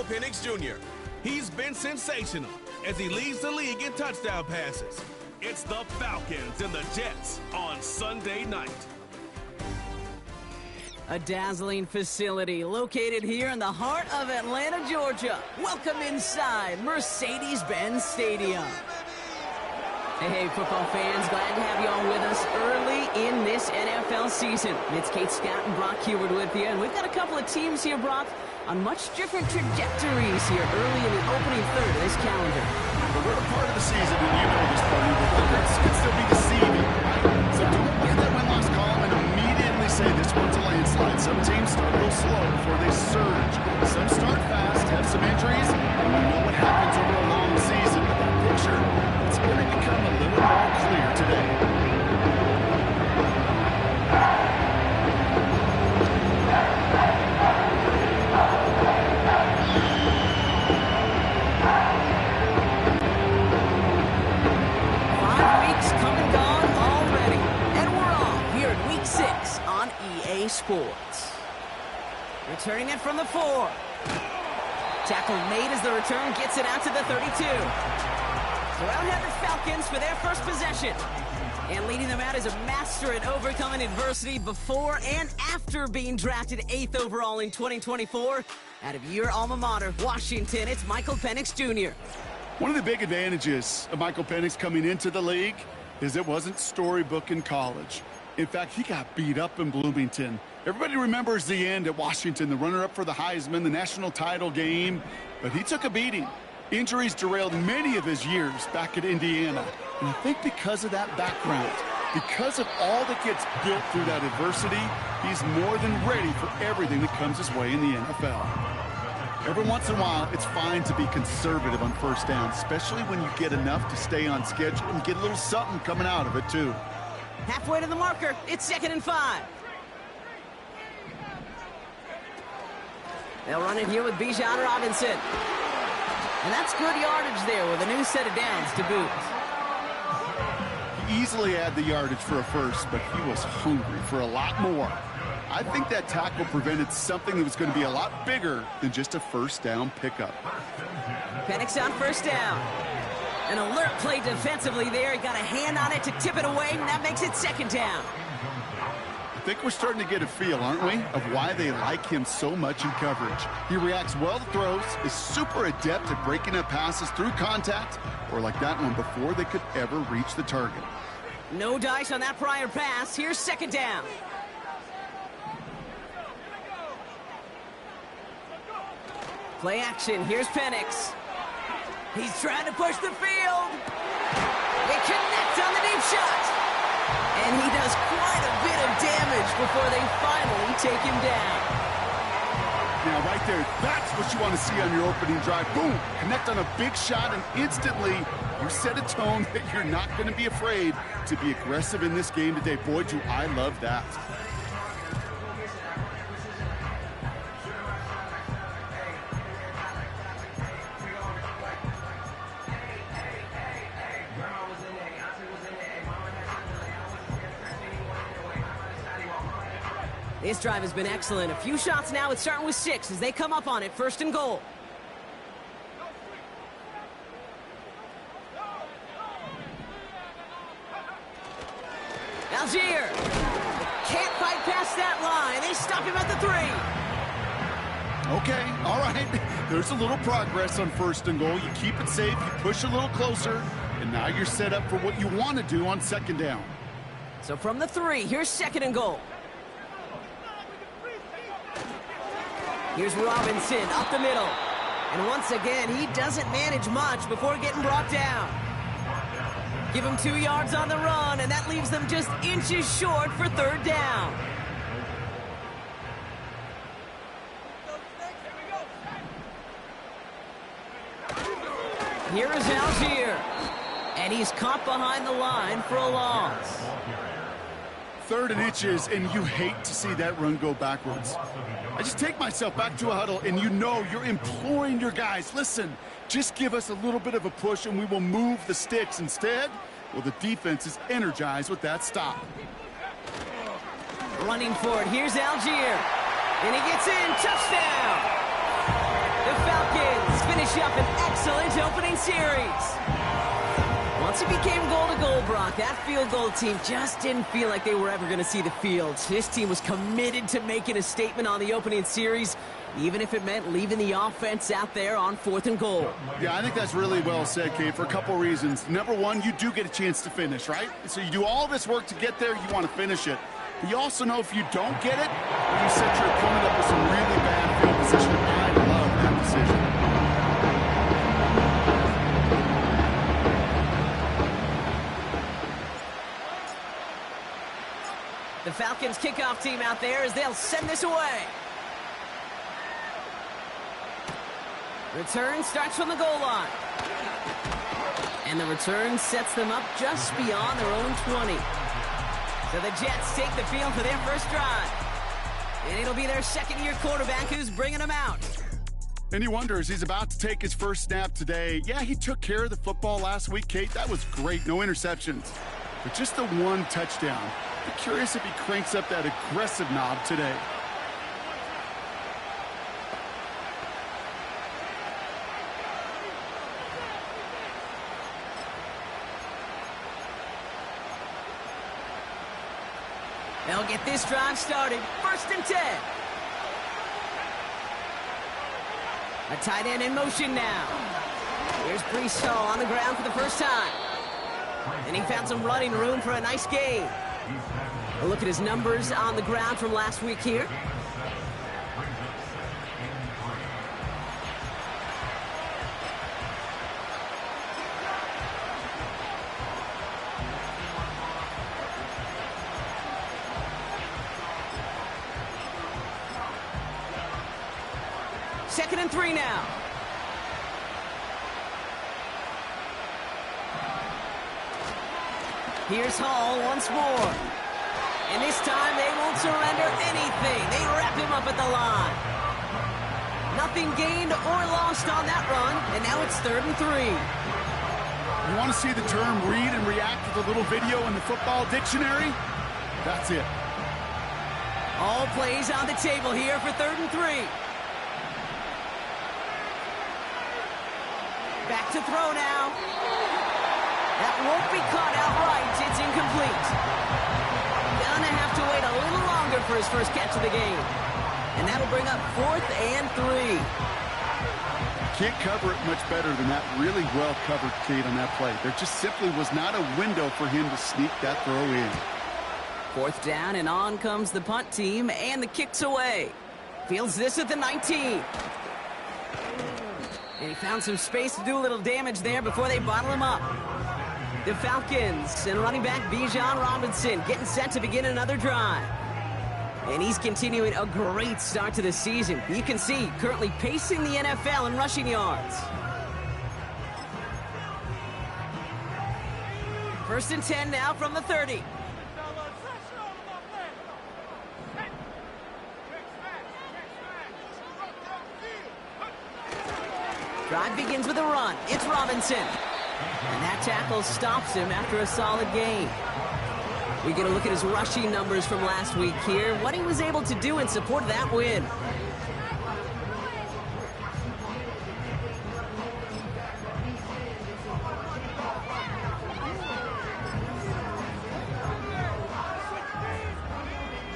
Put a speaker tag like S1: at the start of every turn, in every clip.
S1: Michael Penix Jr. He's been sensational as he leads the league in touchdown passes. It's the Falcons and the Jets on Sunday night.
S2: A dazzling facility located here in the heart of Atlanta, Georgia. Welcome inside Mercedes-Benz Stadium. Hey, football fans, glad to have you all with us early in this NFL season. It's Kate Scott and Brock Hubert with you, and we've got a couple of teams here, Brock, on much different trajectories here early in the opening third of this calendar.
S3: But we're a part of the season, and you know this, Bernie, the records can still be deceiving, right? So don't look at that win-loss column and immediately say this one's a landslide. Some teams start a little slow before they surge. Some start fast, have some injuries, and we know what happens over a long season. But that picture, it's going to become a little more clear today.
S2: Sports. Returning it from the 4. Tackle made as the return gets it out to the 32. So out have the Falcons for their first possession. And leading them out is a master at overcoming adversity before and after being drafted 8th overall in 2024. Out of your alma mater, Washington, it's Michael Penix Jr.
S3: One of the big advantages of Michael Penix coming into the league is it wasn't storybook in college. In fact, he got beat up in Bloomington. Everybody remembers the end at Washington, the runner-up for the Heisman, the national title game. But he took a beating. Injuries derailed many of his years back at Indiana. And I think because of that background, because of all that gets built through that adversity, he's more than ready for everything that comes his way in the NFL. Every once in a while, it's fine to be conservative on first down, especially when you get enough to stay on schedule and get a little something coming out of it, too.
S2: Halfway to the marker, it's 2nd and 5. They'll run it here with Bijan Robinson. And that's good yardage there with a new set of downs to boot.
S3: He easily had the yardage for a first, but he was hungry for a lot more. I think that tackle prevented something that was going to be a lot bigger than just a first down pickup.
S2: Penix on first down. An alert play defensively there. He got a hand on it to tip it away, and that makes it 2nd down.
S3: I think we're starting to get a feel, aren't we, of why they like him so much in coverage. He reacts well to throws, is super adept at breaking up passes through contact, or like that one before they could ever reach the target.
S2: No dice on that prior pass. Here's 2nd down. Play action. Here's Penix. He's trying to push the field. They connect on the deep shot. And he does quite a bit of damage before they finally take him down.
S3: Now, right there, that's what you want to see on your opening drive. Boom! Connect on a big shot, and instantly you set a tone that you're not going to be afraid to be aggressive in this game today. Boy, do I love that.
S2: This drive has been excellent. A few shots now. It's starting with 6 as they come up on it. 1st and goal. Algier can't fight past that line. They stop him at the 3.
S3: Okay, all right. There's a little progress on 1st and goal. You keep it safe, you push a little closer, and now you're set up for what you want to do on 2nd down.
S2: So from the 3, here's 2nd and goal. Here's Robinson up the middle. And once again, he doesn't manage much before getting brought down. Give him 2 yards on the run, and that leaves them just inches short for 3rd down. Here is Algier. And he's caught behind the line for a loss.
S3: 3rd and inches, and you hate to see that run go backwards. I just take myself back to a huddle, and you know you're imploring your guys, listen, just give us a little bit of a push, and we will move the sticks. Instead, well, the defense is energized with that stop.
S2: Running for it, here's Algier. And he gets in, touchdown! The Falcons finish up an excellent opening series. Once it became goal-to-goal, Brock, that field goal team just didn't feel like they were ever going to see the field. This team was committed to making a statement on the opening series, even if it meant leaving the offense out there on 4th and goal.
S3: Yeah, I think that's really well said, Kate, for a couple reasons. Number one, you do get a chance to finish, right? So you do all this work to get there, you want to finish it. But you also know if you don't get it, you set your opponent up with some really bad field position. I love that decision.
S2: The Falcons kickoff team out there as they'll send this away. Return starts from the goal line. And the return sets them up just beyond their own 20. So the Jets take the field for their first drive. And it'll be their second-year quarterback who's bringing them out.
S3: And he wonders, he's about to take his first snap today. Yeah, he took care of the football last week, Kate. That was great. No interceptions. But just the one touchdown. I'm curious if he cranks up that aggressive knob today.
S2: They'll get this drive started. 1st and 10. A tight end in motion now. Here's Brees Hall on the ground for the first time. And he found some running room for a nice gain. A look at his numbers on the ground from last week here. Second and 3 now. Here's Hall once more. And this time they won't surrender anything. They wrap him up at the line. Nothing gained or lost on that run. And now it's 3rd and 3.
S3: You want to see the term read and react with a little video in the football dictionary? That's it.
S2: All plays on the table here for 3rd and 3. Back to throw now. That won't be caught outright. It's incomplete. Gonna have to wait a little longer for his first catch of the game. And that'll bring up 4th and 3.
S3: Can't cover it much better than that. Really well covered, Kate, on that play. There just simply was not a window for him to sneak that throw in.
S2: 4th down, and on comes the punt team, and the kick's away. Fields this at the 19. And he found some space to do a little damage there before they bottle him up. The Falcons and running back Bijan Robinson getting set to begin another drive. And he's continuing a great start to the season. You can see currently pacing the NFL in rushing yards. 1st and 10 now from the 30. Drive begins with a run. It's Robinson. And that tackle stops him after a solid gain. We get a look at his rushing numbers from last week here. What he was able to do in support of that win.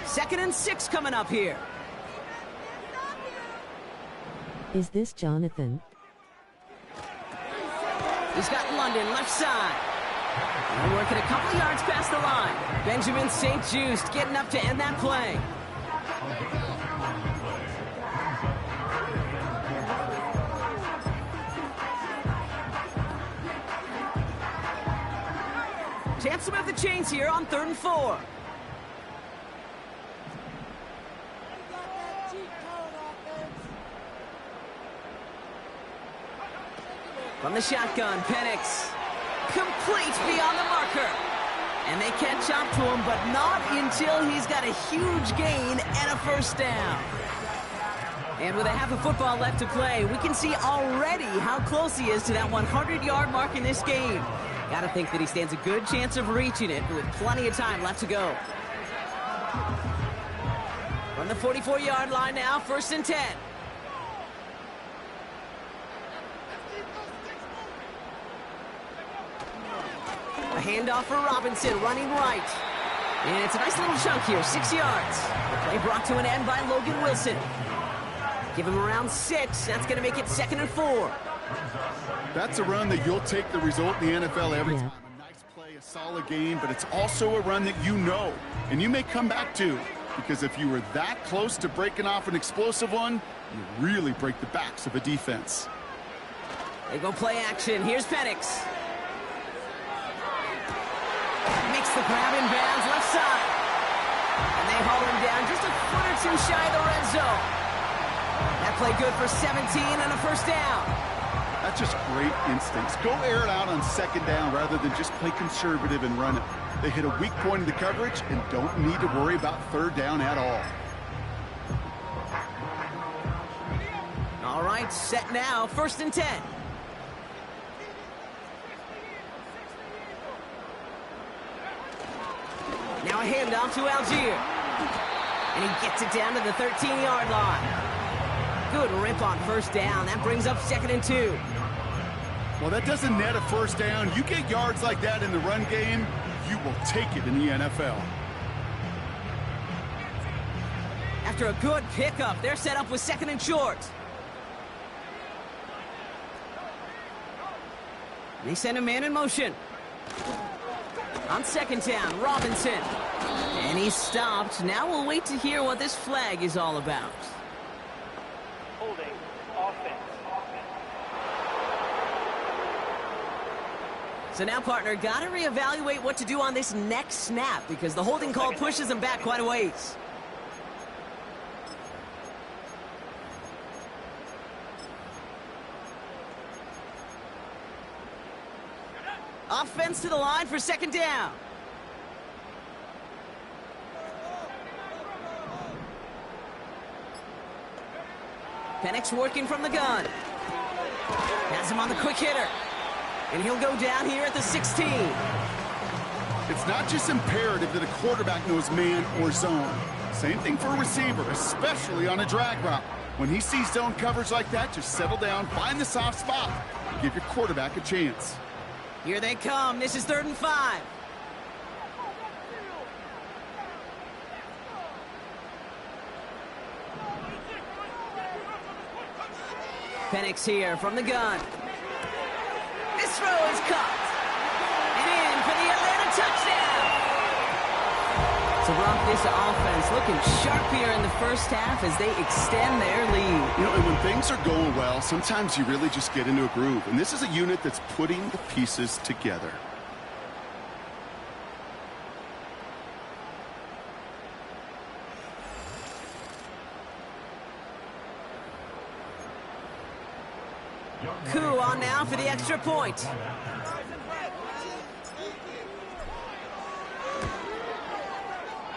S2: Second and 6 coming up here.
S4: Is this Jonathan?
S2: He's got London left side. And working a couple yards past the line. Benjamin St. Just getting up to end that play. Chance to move the chains here on 3rd and 4. From the shotgun, Penix. Complete beyond the marker. And they catch up to him, but not until he's got a huge gain and a first down. And with a half of football left to play, we can see already how close he is to that 100-yard mark in this game. Got to think that he stands a good chance of reaching it with plenty of time left to go. From the 44-yard line now, 1st and 10. handoff for Robinson, running right. And it's a nice little chunk here, 6 yards. The play brought to an end by Logan Wilson. Give him around 6. That's going to make it 2nd and 4.
S3: That's a run that you'll take the result in the NFL every time. A nice play, a solid game, but it's also a run that you know, and you may come back to, because if you were that close to breaking off an explosive one, you really break the backs of a defense.
S2: They go play action. Here's Penix. Makes the grab in bounds, left side. And they haul him down just a foot or two shy of the red zone. That play good for 17 and a first down.
S3: That's just great instincts. Go air it out on 2nd down rather than just play conservative and run it. They hit a weak point in the coverage and don't need to worry about 3rd down at all.
S2: All right, set now, 1st and 10. Now a handoff to Algier. And he gets it down to the 13-yard line. Good rip on 1st down. That brings up 2nd and 2.
S3: Well, that doesn't net a 1st down. You get yards like that in the run game, you will take it in the NFL.
S2: After a good pickup, they're set up with 2nd and short. They send a man in motion. On 2nd down, Robinson. And he's stopped. Now we'll wait to hear what this flag is all about.
S5: Holding offense.
S2: So now, partner, got to reevaluate what to do on this next snap because the holding call pushes him back quite a ways. Offense to the line for 2nd down. Penix working from the gun. Has him on the quick hitter. And he'll go down here at the 16.
S3: It's not just imperative that a quarterback knows man or zone. Same thing for a receiver, especially on a drag route. When he sees zone coverage like that, just settle down, find the soft spot, and give your quarterback a chance.
S2: Here they come. This is 3rd and 5. Penix here from the gun. This throw is caught. And in for the Atlanta touchdown. So, Brock, this offense looking sharp here in the 1st half as they extend their lead.
S3: You know, and when things are going well, sometimes you really just get into a groove. And this is a unit that's putting the pieces together.
S2: Coup on now for the extra point.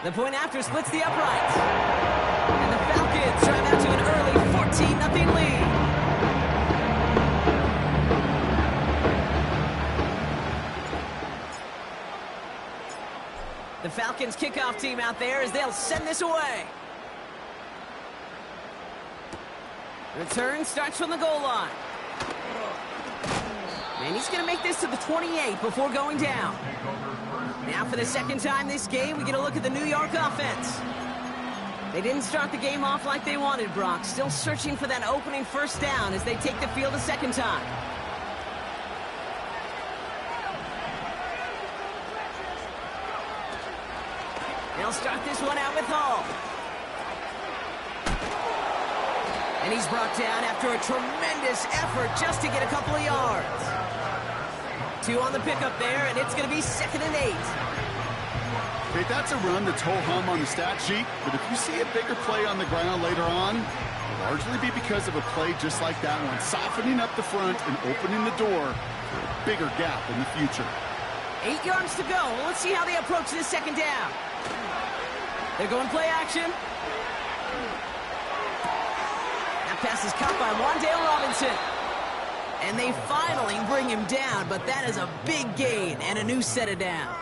S2: The point after splits the uprights. And the Falcons drive out to an early 14-0 lead. The Falcons kickoff team out there as they'll send this away. Return starts from the goal line. And he's going to make this to the 28 before going down. Now for the 2nd time this game, we get a look at the New York offense. They didn't start the game off like they wanted, Brock. Still searching for that opening 1st down as they take the field a 2nd time. They'll start this one out with Hall. And he's brought down after a tremendous effort just to get a couple of yards. 2 on the pickup there, and it's going to be 2nd and 8.
S3: Okay, that's a run that's ho-hum on the stat sheet, but if you see a bigger play on the ground later on, it'll largely be because of a play just like that one, softening up the front and opening the door for a bigger gap in the future.
S2: 8 yards to go. Well, let's see how they approach this 2nd down. They're going play action. That pass is caught by Wan'Dale Robinson. And they finally bring him down, but that is a big gain and a new set of downs.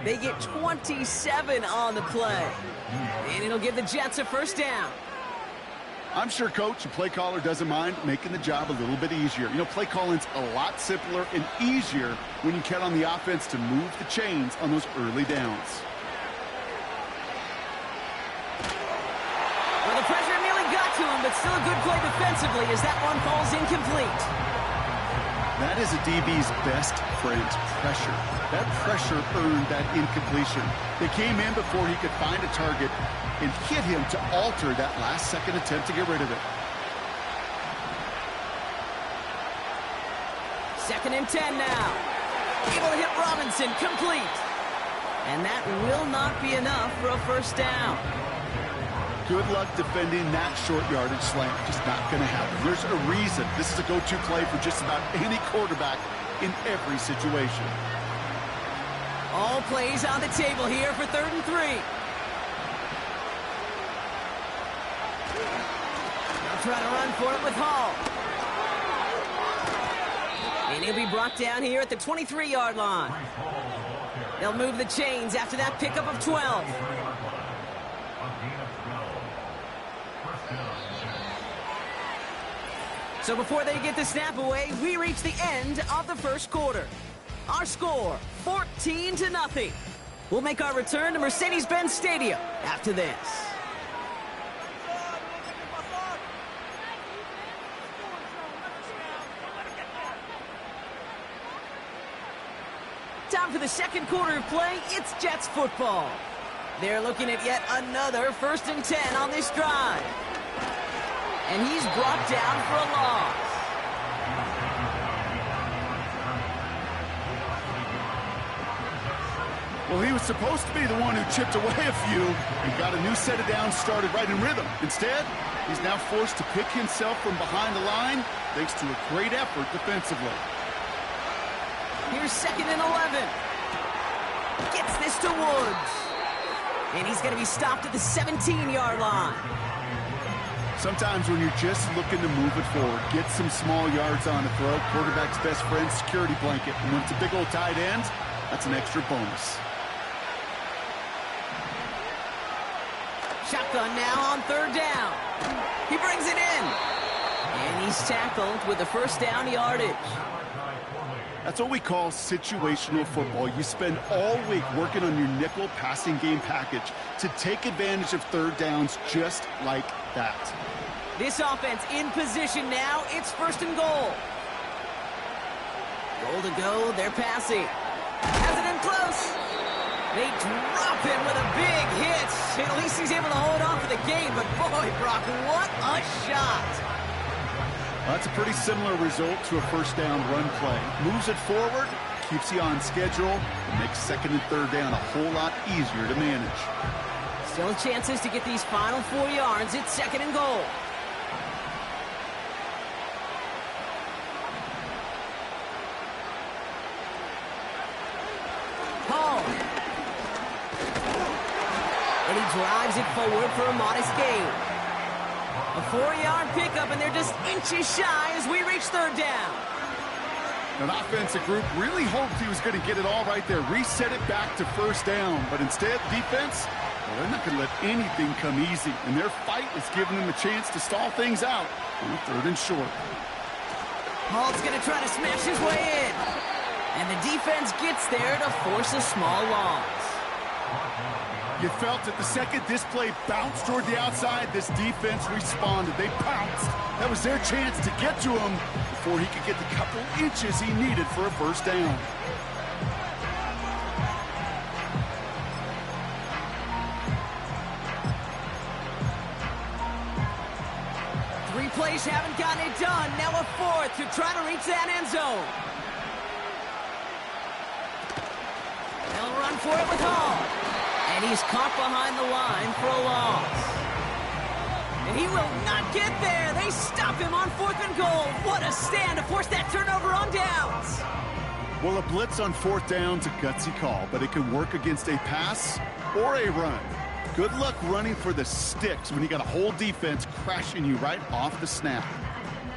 S2: They get 27 on the play. And it'll give the Jets a 1st down.
S3: I'm sure coach and play caller doesn't mind making the job a little bit easier. You know, play calling's a lot simpler and easier when you count on the offense to move the chains on those early downs.
S2: Well, the pressure nearly got to him, but still a good play defensively as that one falls incomplete.
S3: That is a DB's best friend, pressure. That pressure earned that incompletion. They came in before he could find a target and hit him to alter that last-second attempt to get rid of it.
S2: 2nd and 10 now. Able to hit Robinson, complete. And that will not be enough for a first down.
S3: Good luck defending that short yardage slant. Just not going to happen. There's a reason this is a go-to play for just about any quarterback in every situation.
S2: All plays on the table here for 3rd and 3. They'll try to run for it with Hall. And he'll be brought down here at the 23-yard line. They'll move the chains after that pickup of 12. So before they get the snap away, we reach the end of the first quarter. Our score, 14-0. We'll make our return to Mercedes-Benz Stadium after this. Time for the second quarter of play. It's Jets football. They're looking at yet another 1st and 10 on this drive. And he's brought down for a loss.
S3: Well, he was supposed to be the one who chipped away a few and got a new set of downs started right in rhythm. Instead, he's now forced to pick himself from behind the line thanks to a great effort defensively.
S2: Here's 2nd and 11. Gets this to Woods. And he's going to be stopped at the 17-yard line.
S3: Sometimes when you're just looking to move it forward, get some small yards on the throw, quarterback's best friend, security blanket. And when it's a big old tight end, that's an extra bonus.
S2: Shotgun now on 3rd down. He brings it in. And he's tackled with the first down yardage.
S3: That's what we call situational football. You spend all week working on your nickel passing game package to take advantage of 3rd downs just like that.
S2: This offense in position now. It's 1st and goal. Goal to go. They're passing. Has it in close. They drop him with a big hit. At least he's able to hold on for the game. But boy, Brock, what a shot.
S3: Well, that's a pretty similar result to a 1st down run play. Moves it forward, keeps you on schedule, and makes 2nd and 3rd down a whole lot easier to manage.
S2: Still chances to get these final 4 yards. It's 2nd and goal. Hall. And he drives it forward for a modest gain. A 4-yard pickup, and they're just inches shy as we reach 3rd down.
S3: An offensive group really hoped he was going to get it all right there, reset it back to 1st down. But instead, defense, well, they're not going to let anything come easy. And their fight is giving them a chance to stall things out on 3rd and short.
S2: Hall's going to try to smash his way in. And the defense gets there to force a small loss.
S3: You felt it the second this play bounced toward the outside, this defense responded. They pounced. That was their chance to get to him before he could get the couple inches he needed for a 1st down.
S2: Three plays haven't gotten it done. Now a 4th to try to reach that end zone. They'll run for it with Hall. And he's caught behind the line for a loss. And he will not get there. They stop him on 4th and goal. What a stand to force that turnover on downs.
S3: Well, a blitz on 4th down's a gutsy call, but it can work against a pass or a run. Good luck running for the sticks when you got a whole defense crashing you right off the snap.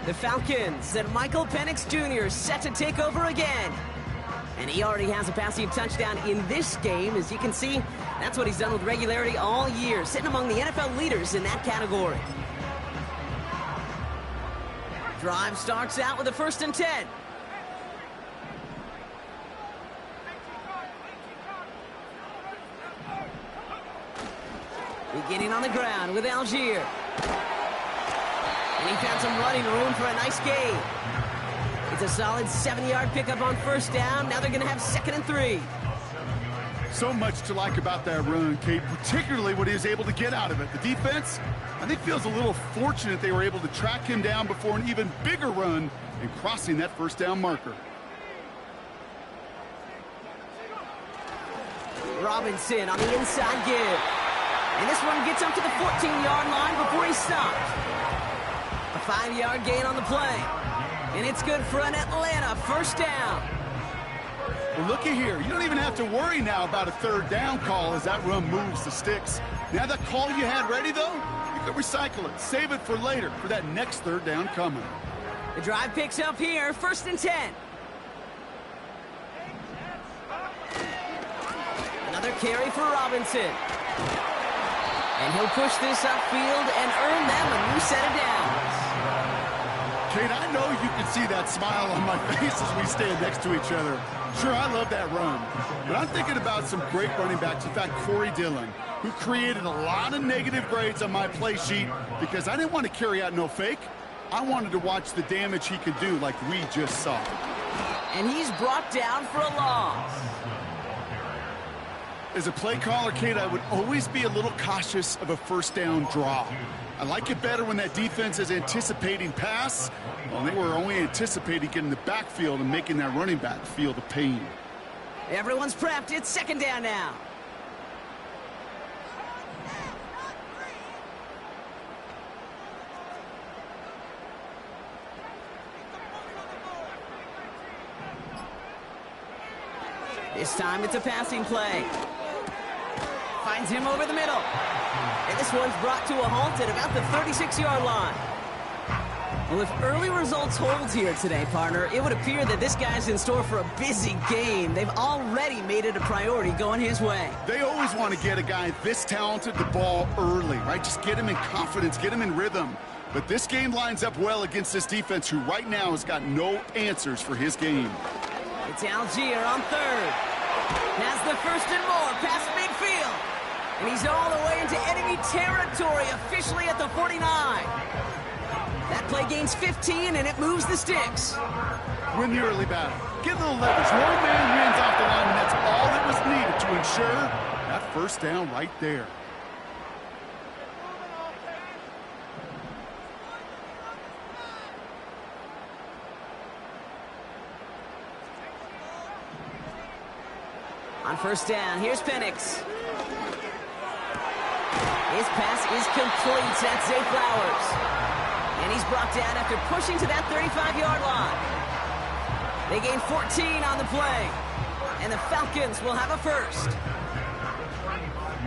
S2: The Falcons and Michael Penix Jr. set to take over again. And he already has a passing touchdown in this game. As you can see, that's what he's done with regularity all year, sitting among the NFL leaders in that category. Drive starts out with a 1st and 10. Beginning on the ground with Algier. And he found some running room for a nice gain. It's a solid 7-yard pickup on 1st down. Now they're going to have 2nd and 3.
S3: So much to like about that run, Kate, particularly what he was able to get out of it. The defense, I think, feels a little fortunate they were able to track him down before an even bigger run and crossing that 1st down marker.
S2: Robinson on the inside give. And this one gets up to the 14-yard line before he's stopped. A 5-yard gain on the play. And it's good for an Atlanta 1st down.
S3: Well, looky here. You don't even have to worry now about a 3rd down call as that run moves the sticks. Now that call you had ready, though, you can recycle it. Save it for later for that next 3rd down coming.
S2: The drive picks up here, 1st and 10. Another carry for Robinson. And he'll push this upfield and earn them a new set of downs.
S3: Kate, I know you can see that smile on my face as we stand next to each other. Sure, I love that run, but I'm thinking about some great running backs. In fact, Corey Dillon, who created a lot of negative grades on my play sheet because I didn't want to carry out no fake. I wanted to watch the damage he could do like we just saw.
S2: And he's brought down for a loss.
S3: As a play caller, Kate, I would always be a little cautious of a 1st down draw. I like it better when that defense is anticipating pass. Well, they were only anticipating getting the backfield and making that running back feel the pain.
S2: Everyone's prepped. It's 2nd down now. This time it's a passing play. Finds him over the middle. And this one's brought to a halt at about the 36-yard line. Well, if early results hold here today, partner, it would appear that this guy's in store for a busy game. They've already made it a priority going his way.
S3: They always want to get a guy this talented the ball early, right? Just get him in confidence, get him in rhythm. But this game lines up well against this defense who right now has got no answers for his game.
S2: It's Algier on 3rd. Has the 1st and more past midfield. And he's all the way into enemy territory, officially at the 49. That play gains 15, and it moves the sticks.
S3: Win the early battle. Get a little leverage. One man wins off the line, and that's all that was needed to ensure that 1st down right there.
S2: On 1st down, here's Penix. His pass is complete. That's Zay Flowers. And he's brought down after pushing to that 35-yard line. They gain 14 on the play. And the Falcons will have a 1st.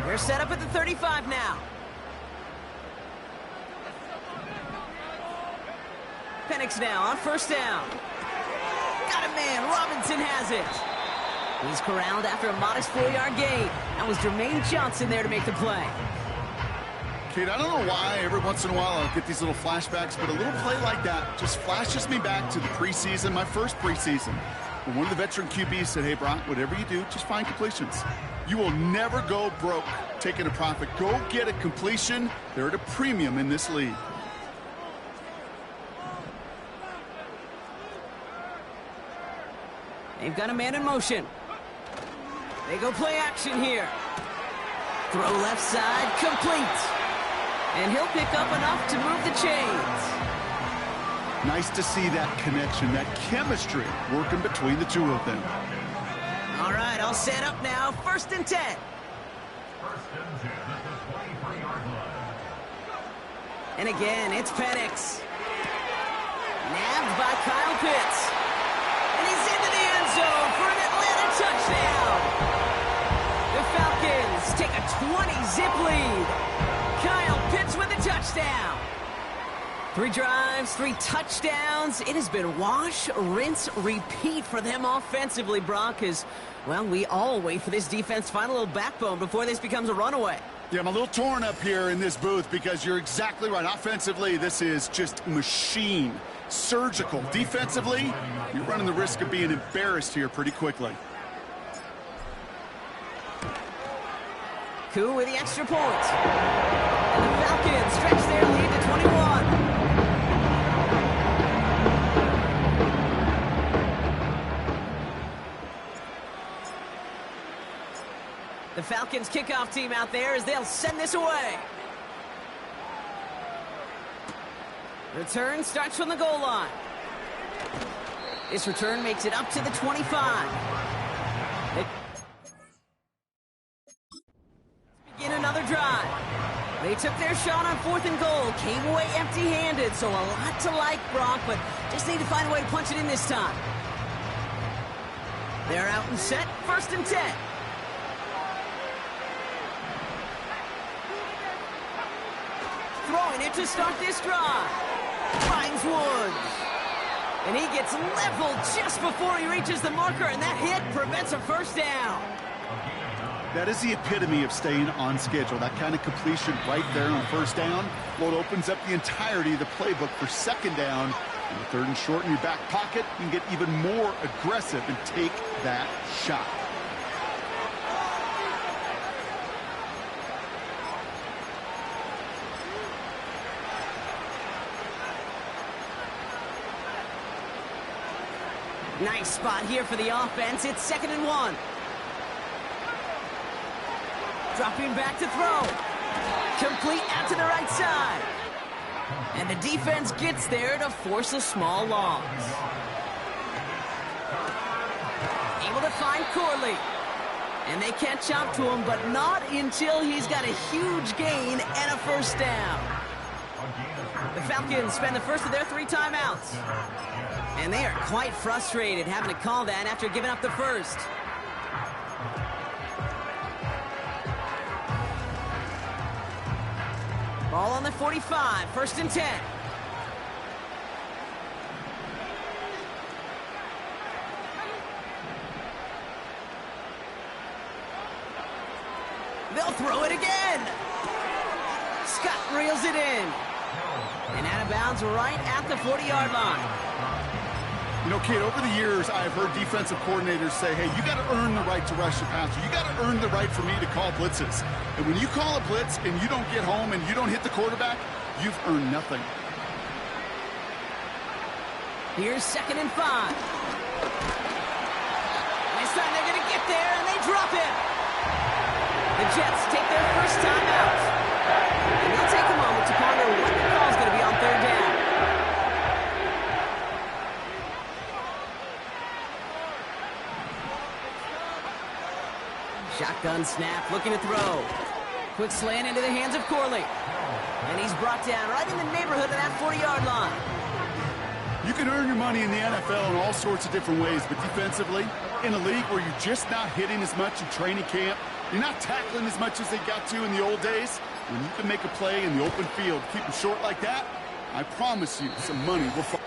S2: They're set up at the 35 now. Penix now on 1st down. Got a man. Robinson has it. He's corralled after a modest 4-yard gain. That was Jermaine Johnson there to make the play.
S3: Kate, I don't know why every once in a while I'll get these little flashbacks, but a little play like that just flashes me back to the preseason, my first preseason. When one of the veteran QBs said, hey, Brock, whatever you do, just find completions. You will never go broke taking a profit. Go get a completion. They're at a premium in this league.
S2: They've got a man in motion. They go play action here. Throw left side, complete. And he'll pick up enough to move the chains.
S3: Nice to see that connection, that chemistry working between the two of them.
S2: All right, all set up now. 1st and 10. And again, it's Penix. Nabbed by Kyle Pitts. And he's into the end zone for an Atlanta touchdown. The Falcons take a 20-zip lead. Kyle Pitts with a touchdown. 3 drives, 3 touchdowns. It has been wash, rinse, repeat for them offensively, Brock, as, well, we all wait for this defense to find a little backbone before this becomes a runaway.
S3: Yeah, I'm a little torn up here in this booth because you're exactly right. Offensively, this is just a machine. surgical. Defensively, you're running the risk of being embarrassed here pretty quickly.
S2: Koo with the extra point. And the Falcons stretch their lead to 21. The Falcons kickoff team out there as they'll send this away. Return starts from the goal line. This return makes it up to the 25. They begin another drive. They took their shot on 4th and goal, came away empty-handed, so a lot to like, Brock, but just need to find a way to punch it in this time. They're out and set, 1st and 10. Throwing it to start this drive. Finds Woods. And he gets leveled just before he reaches the marker, and that hit prevents a first down.
S3: That is the epitome of staying on schedule. That kind of completion right there on 1st down. Well, it opens up the entirety of the playbook for 2nd down. And 3rd and short in your back pocket, you can get even more aggressive and take that shot.
S2: Nice spot here for the offense. It's 2nd and 1. Dropping back to throw. Complete out to the right side. And the defense gets there to force a small loss. Able to find Corley. And they catch up to him, but not until he's got a huge gain and a first down. The Falcons spend the first of their 3 timeouts. And they are quite frustrated having to call that after giving up the first. Ball on the 45, 1st and 10. They'll throw it again. Scott reels it in. And out of bounds right at the 40-yard line.
S3: You know, Kate, over the years, I've heard defensive coordinators say, hey, you got to earn the right to rush the passer. You got to earn the right for me to call blitzes. And when you call a blitz and you don't get home and you don't hit the quarterback, you've earned nothing.
S2: Here's 2nd and 5. This time they're going to get there, and they drop it. The Jets take their first time out. And they'll take a moment to ponder what the call is going to be on 3rd down. Shotgun snap, looking to throw. Quick slant into the hands of Corley. And he's brought down right in the neighborhood of that 40-yard line.
S3: You can earn your money in the NFL in all sorts of different ways, but defensively, in a league where you're just not hitting as much in training camp, you're not tackling as much as they got to in the old days, when you can make a play in the open field, keep them short like that, I promise you some money will fall.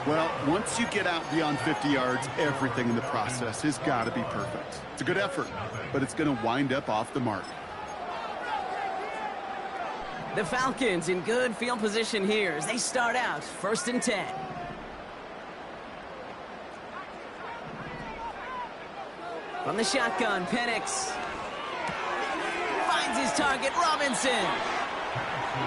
S3: Well, once you get out beyond 50 yards, everything in the process has got to be perfect. It's a good effort, but it's going to wind up off the mark.
S2: The Falcons in good field position here as they start out 1st and 10. From the shotgun, Penix finds his target, Robinson.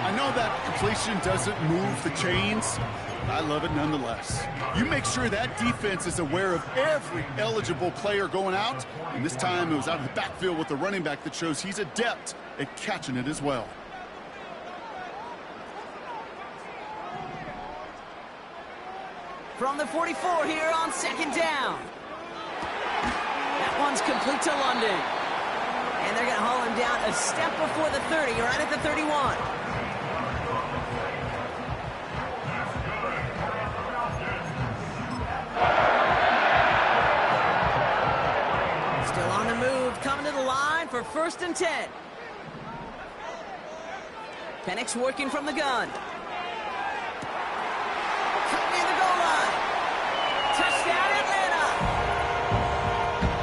S3: I know that completion doesn't move the chains, but I love it nonetheless. You make sure that defense is aware of every eligible player going out, and this time it was out of the backfield with the running back that shows he's adept at catching it as well.
S2: From the 44 here on 2nd down. That one's complete to London. And they're going to haul him down a step before the 30, right at the 31. Still on the move, coming to the line for 1st and 10. Penix working from the gun. Cutting in the goal line. Touchdown, Atlanta!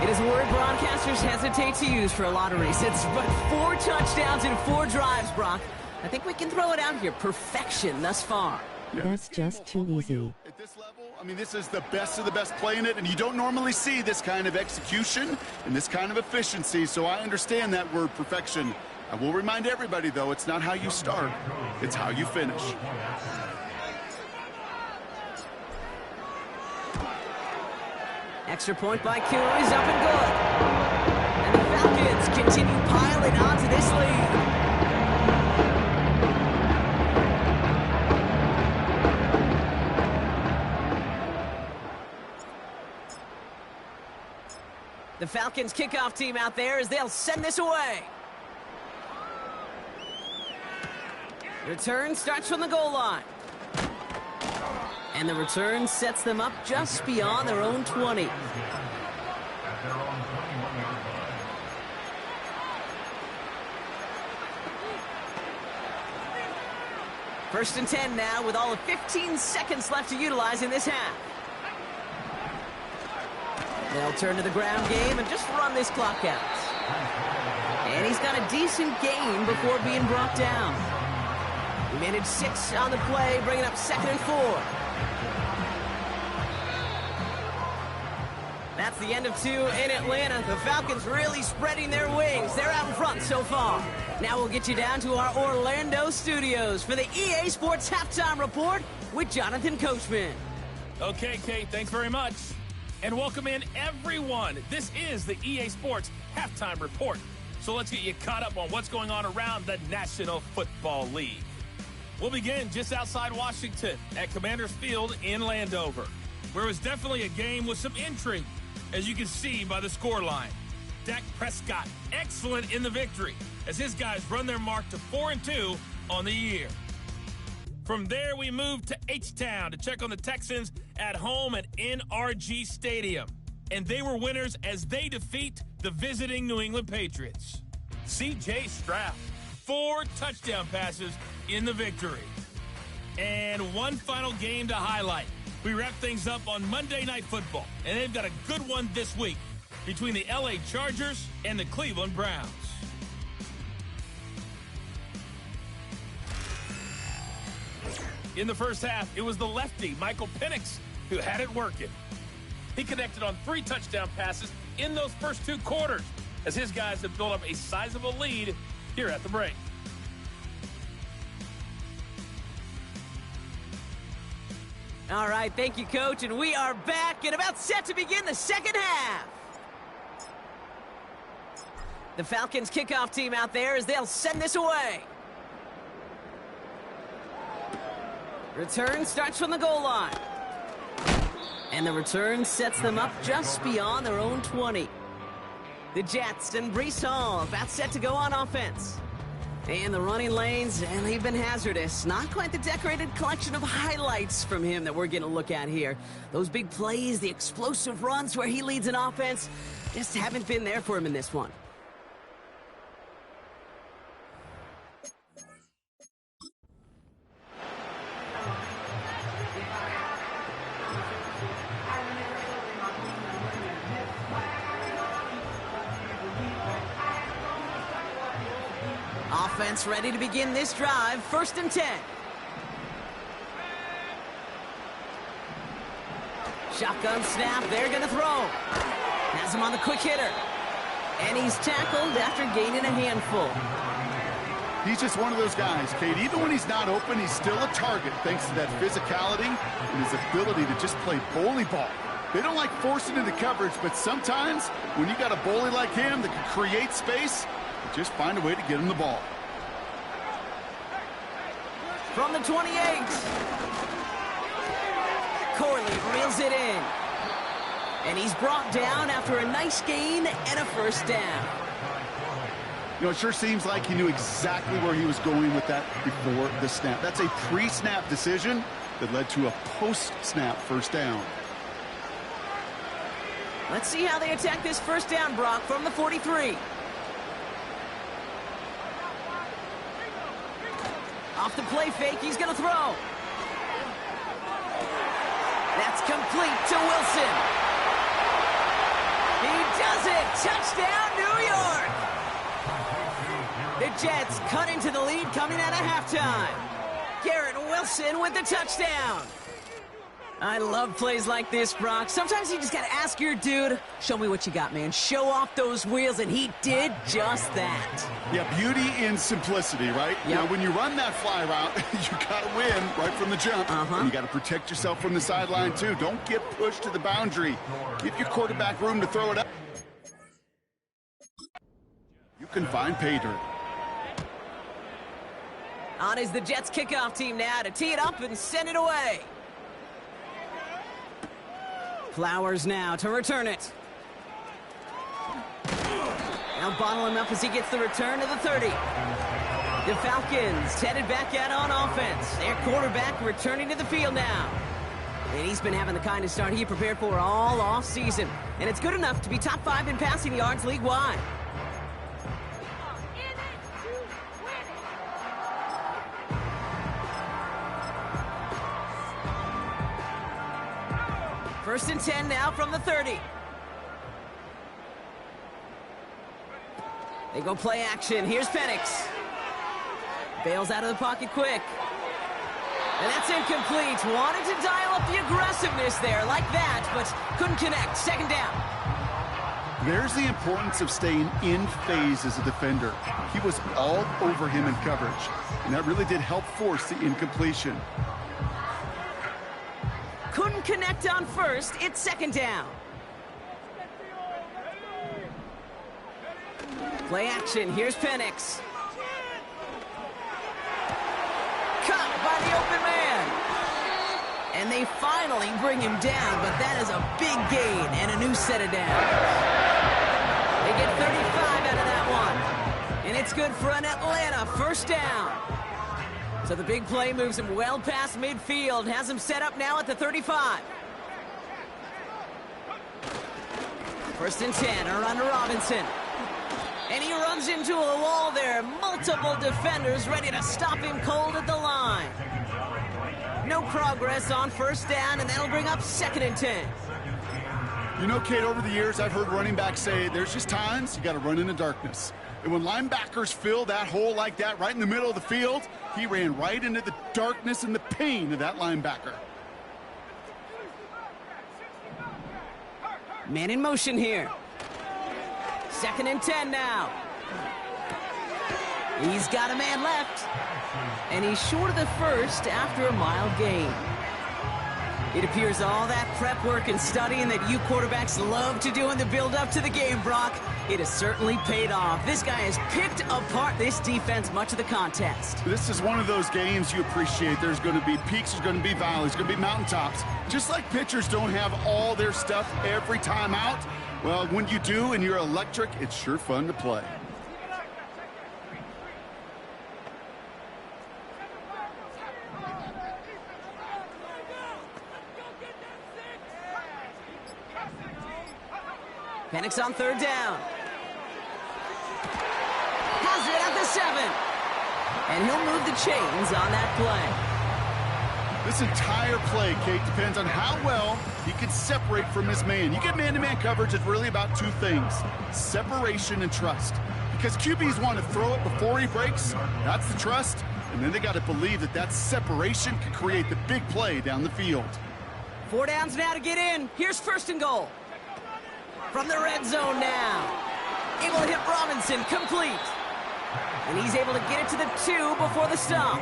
S2: It is a word broadcasters hesitate to use for a lot of reasons, but 4 touchdowns in 4 drives, Brock. I think we can throw it out here. Perfection thus far.
S4: That's just too easy.
S3: At this level, I mean, this is the best of the best playing it, and you don't normally see this kind of execution and this kind of efficiency, so I understand that word perfection. I will remind everybody, though, it's not how you start, it's how you finish.
S2: Extra point by Q is up and good. And the Falcons continue piling on to this lead. The Falcons kickoff team out there as they'll send this away. Return starts from the goal line. And the return sets them up just beyond their own 20. First and 10 now with all of 15 seconds left to utilize in this half. They'll turn to the ground game and just run this clock out. And he's got a decent gain before being brought down. He managed 6 on the play, bringing up 2nd and 4. That's the end of 2 in Atlanta. The Falcons really spreading their wings. They're out in front so far. Now we'll get you down to our Orlando studios for the EA Sports Halftime Report with Jonathan Coachman.
S6: Okay, Kate, thanks very much. And welcome in, everyone. This is the EA Sports Halftime Report. So let's get you caught up on what's going on around the National Football League. We'll begin just outside Washington at Commanders Field in Landover, where it was definitely a game with some intrigue, as you can see by the scoreline. Dak Prescott, excellent in the victory, as his guys run their mark to 4-2 on the year. From there, we move to H-Town to check on the Texans at home at NRG Stadium. And they were winners as they defeat the visiting New England Patriots. C.J. Stroud, 4 touchdown passes in the victory. And one final game to highlight. We wrap things up on Monday Night Football, and they've got a good one this week between the L.A. Chargers and the Cleveland Browns. In the first half, it was the lefty, Michael Penix, who had it working. He connected on 3 touchdown passes in those first 2 quarters, as his guys have built up a sizable lead here at the break.
S2: All right, thank you, Coach, and we are back and about set to begin the second half. The Falcons kickoff team out there as they'll send this away. Return starts from the goal line. And the return sets them up just beyond their own 20. The Jets and Breece Hall about set to go on offense. And the running lanes, and they've been hazardous. Not quite the decorated collection of highlights from him that we're going to look at here. Those big plays, the explosive runs where he leads an offense, just haven't been there for him in this one. Offense ready to begin this drive. 1st and 10. Shotgun snap. They're going to throw. Has him on the quick hitter. And he's tackled after gaining a handful.
S3: He's just one of those guys, Kate. Even when he's not open, he's still a target thanks to that physicality and his ability to just play bully ball. They don't like forcing into coverage, but sometimes when you got a bully like him that can create space, just find a way to get him the ball.
S2: From the 28. Corley reels it in. And he's brought down after a nice gain and a first down.
S3: You know, it sure seems like he knew exactly where he was going with that before the snap. That's a pre-snap decision that led to a post-snap first down.
S2: Let's see how they attack this first down, Brock, from the 43. Off the play fake, he's going to throw. That's complete to Wilson. He does it! Touchdown, New York! The Jets cut into the lead coming out of halftime. Garrett Wilson with the touchdown. I love plays like this, Brock. Sometimes you just got to ask your dude, show me what you got, man. Show off those wheels, and he did just that.
S3: Yeah, beauty in simplicity, right?
S2: Yep.
S3: Now, when you run that fly route, you got to win right from the jump. And you got to protect yourself from the sideline, too. Don't get pushed to the boundary. Give your quarterback room to throw it up. You can find pay dirt.
S2: On is the Jets kickoff team now to tee it up and send it away. Flowers now to return it. Now bottle him up as he gets the return to the 30. The Falcons headed back out on offense. Their quarterback returning to the field now. And he's been having the kind of start he prepared for all offseason. And it's good enough to be top 5 in passing yards league-wide. First and 10 now from the 30. They go play action. Here's Penix. Bails out of the pocket quick. And that's incomplete. Wanted to dial up the aggressiveness there like that, but couldn't connect. Second down.
S3: There's the importance of staying in phase as a defender. He was all over him in coverage, and that really did help force the incompletion.
S2: Couldn't connect on first. It's second down. Play action. Here's Penix. Caught by the open man. And they finally bring him down, but that is a big gain and a new set of downs. They get 35 out of that one. And it's good for an Atlanta first down. So the big play moves him well past midfield, has him set up now at the 35. First and 10, around to Robinson. And he runs into a wall there. Multiple defenders ready to stop him cold at the line. No progress on first down, and that'll bring up second and 10.
S3: You know, Kate, over the years, I've heard running backs say there's just times you got to run in the darkness. And when linebackers fill that hole like that right in the middle of the field, he ran right into the darkness and the pain of that linebacker.
S2: Man in motion here. Second and 10 now. He's got a man left. And he's short of the first after a mild gain. It appears all that prep work and studying that you quarterbacks love to do in the build-up to the game, Brock, it has certainly paid off. This guy has picked apart this defense much of the contest.
S3: This is one of those games you appreciate. There's going to be peaks, there's going to be valleys, there's going to be mountaintops. Just like pitchers don't have all their stuff every time out, well, when you do and you're electric, it's sure fun to play.
S2: Penix on third down. Has it at the 7. And he'll move the chains on that play.
S3: This entire play, Kate, depends on how well he can separate from his man. You get man-to-man coverage, it's really about two things: separation and trust. Because QBs want to throw it before he breaks. That's the trust. And then they got to believe that that separation can create the big play down the field.
S2: 4 downs now to get in. Here's first and goal. From the red zone now. Able to hit Robinson, complete. And he's able to get it to the 2 before the stop.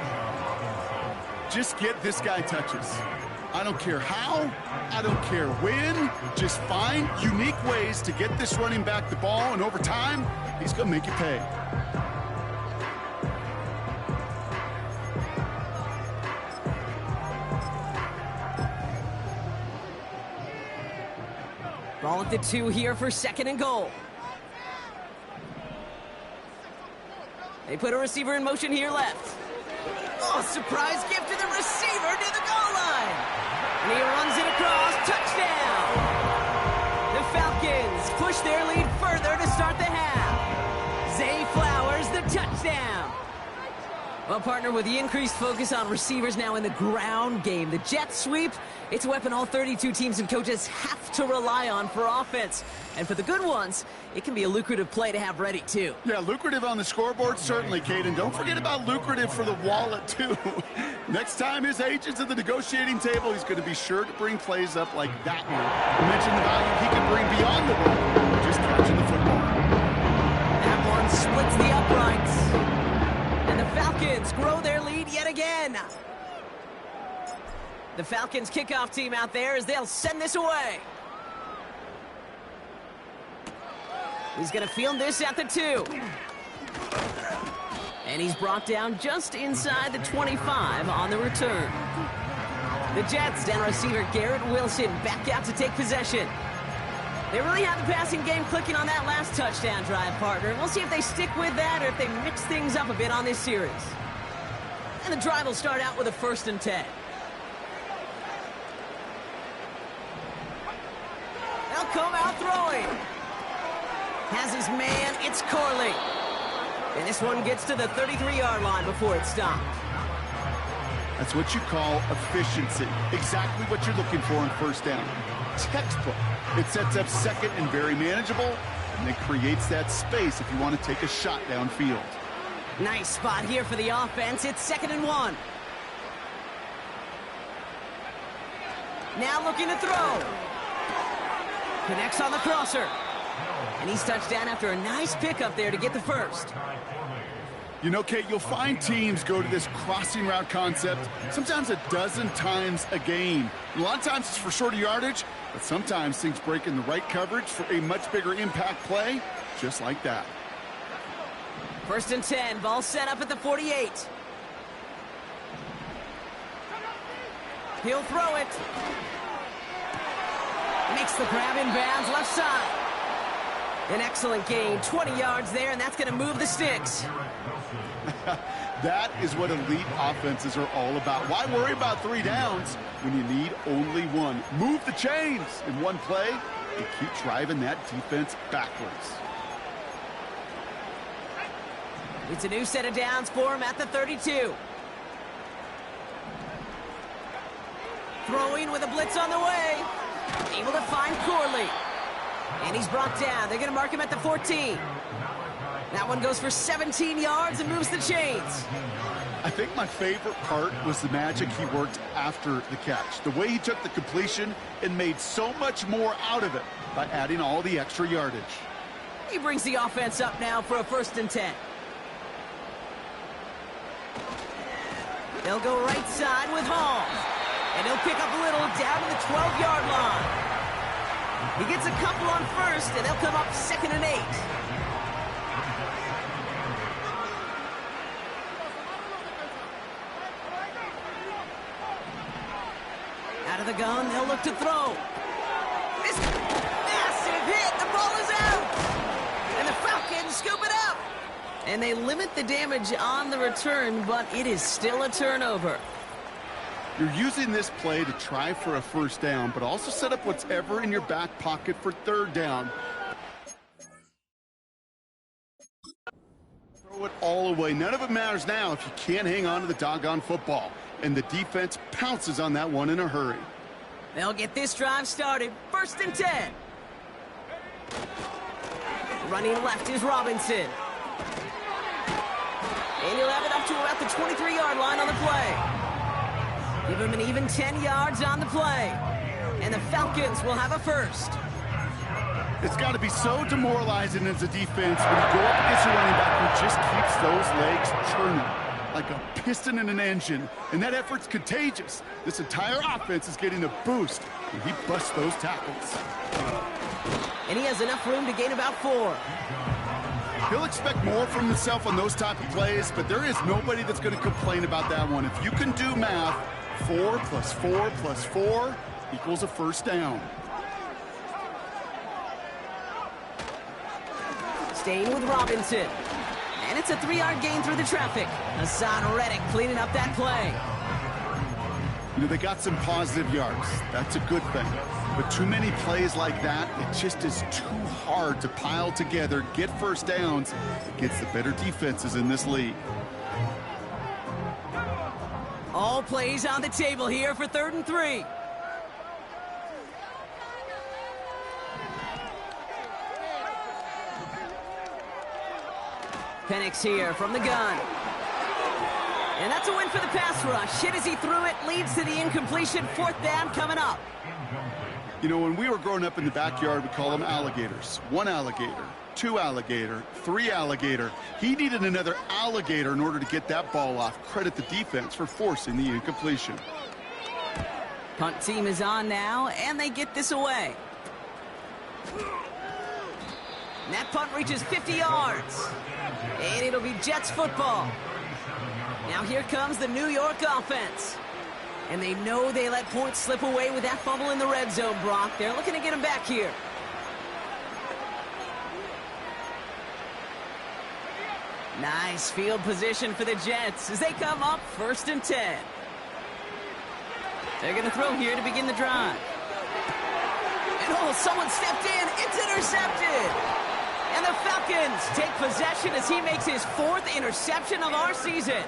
S3: Just get this guy touches. I don't care how, I don't care when. Just find unique ways to get this running back the ball, and over time, he's going to make you pay.
S2: Ball at the 2 here for second and goal. They put a receiver in motion here left. Oh, surprise gift to the receiver to the goal line. And he runs it across. Touchdown. The Falcons push their lead further to start the half. Zay Flowers, the touchdown. Well, partner, with the increased focus on receivers now in the ground game, the jet sweep, it's a weapon all 32 teams and coaches have to rely on for offense. And for the good ones, it can be a lucrative play to have ready, too.
S3: Yeah, lucrative on the scoreboard, certainly, Caden. Don't forget about lucrative for the wallet, too. Next time his agent's at the negotiating table, he's going to be sure to bring plays up like that one. I mentioned the value he can bring beyond the ball, just catching the football.
S2: That one splits the uprights. And the Falcons grow their lead yet again. The Falcons kickoff team out there as they'll send this away. He's going to field this at the 2. And he's brought down just inside the 25 on the return. The Jets and receiver Garrett Wilson back out to take possession. They really have the passing game clicking on that last touchdown drive, partner. We'll see if they stick with that or if they mix things up a bit on this series. And the drive will start out with a 1st and 10. They'll come out throwing. Has his man, it's Corley. And this one gets to the 33-yard line before it's stopped.
S3: That's what you call efficiency. Exactly what you're looking for on 1st down. Textbook. It sets up 2nd and very manageable, and it creates that space if you want to take a shot downfield.
S2: Nice spot here for the offense. It's 2nd and 1. Now looking to throw. Connects on the crosser. And he's touched down after a nice pickup there to get the 1st.
S3: You know, Kate, you'll find teams go to this crossing route concept sometimes a dozen times a game. And a lot of times it's for shorter yardage, but sometimes things break in the right coverage for a much bigger impact play, just like that.
S2: 1st and 10, ball set up at the 48. He'll throw it. Makes the grab in bounds, left side. An excellent gain, 20 yards there, and that's going to move the sticks.
S3: That is what elite offenses are all about. Why worry about 3 downs when you need only 1? Move the chains in one play and keep driving that defense backwards.
S2: It's a new set of downs for him at the 32. Throwing with a blitz on the way. Able to find Corley. And he's brought down. They're going to mark him at the 14. That one goes for 17 yards and moves the chains.
S3: I think my favorite part was the magic he worked after the catch. The way he took the completion and made so much more out of it by adding all the extra yardage.
S2: He brings the offense up now for a 1st and 10. They'll go right side with Hall. And he'll pick up a little down to the 12-yard line. He gets a couple on 1st, and they'll come up 2nd and 8. Out of the gun, they'll look to throw. This massive hit, the ball is out. And the Falcons scoop it up. And they limit the damage on the return, but it is still a turnover.
S3: You're using this play to try for a 1st down, but also set up whatever in your back pocket for 3rd down. Throw it all away. None of it matters now if you can't hang on to the doggone football. And the defense pounces on that one in a hurry.
S2: They'll get this drive started. 1st and 10. Running left is Robinson. And he'll have it up to about the 23-yard line on the play. Give him an even 10 yards on the play. And the Falcons will have a 1st.
S3: It's got to be so demoralizing as a defense when you go up against a running back who just keeps those legs churning like a piston in an engine. And that effort's contagious. This entire offense is getting a boost when he busts those tackles.
S2: And he has enough room to gain about 4.
S3: He'll expect more from himself on those type of plays, but there is nobody that's going to complain about that one. If you can do math, 4 plus 4 plus 4 equals a 1st down.
S2: Staying with Robinson. And it's a 3-yard gain through the traffic. Hassan Reddick cleaning up that play.
S3: You know, they got some positive yards. That's a good thing. But too many plays like that, it just is too hard to pile together, get 1st downs against the better defenses in this league.
S2: plays on the table here for 3rd and 3. Penix here from the gun. And that's a win for the pass rush. Hit as he threw it, leads to the incompletion. 4th down coming up.
S3: You know, when we were growing up in the backyard, we call them alligators. 1 alligator, 2 alligator, 3 alligator. He needed another alligator in order to get that ball off. Credit the defense for forcing the incompletion.
S2: Punt team is on now, and they get this away. And that punt reaches 50 yards. And it'll be Jets football. Now here comes the New York offense. And they know they let points slip away with that fumble in the red zone, Brock. They're looking to get him back here. Nice field position for the Jets as they come up 1st and 10. They're going to throw here to begin the drive. And oh, someone stepped in. It's intercepted. And the Falcons take possession as he makes his 4th interception of our season.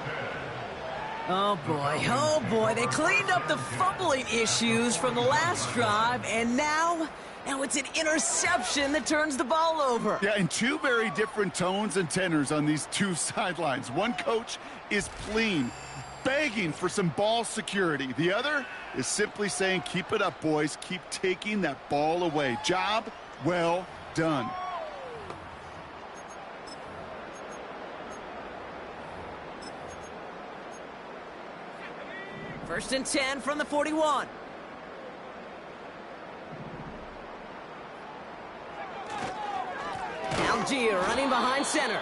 S2: Oh boy, they cleaned up the fumbling issues from the last drive, and now it's an interception that turns the ball over.
S3: Yeah, and 2 very different tones and tenors on these 2 sidelines. One coach is pleading, begging for some ball security. The other is simply saying, keep it up, boys. Keep taking that ball away. Job well done.
S2: First and 10 from the 41. Algier running behind center.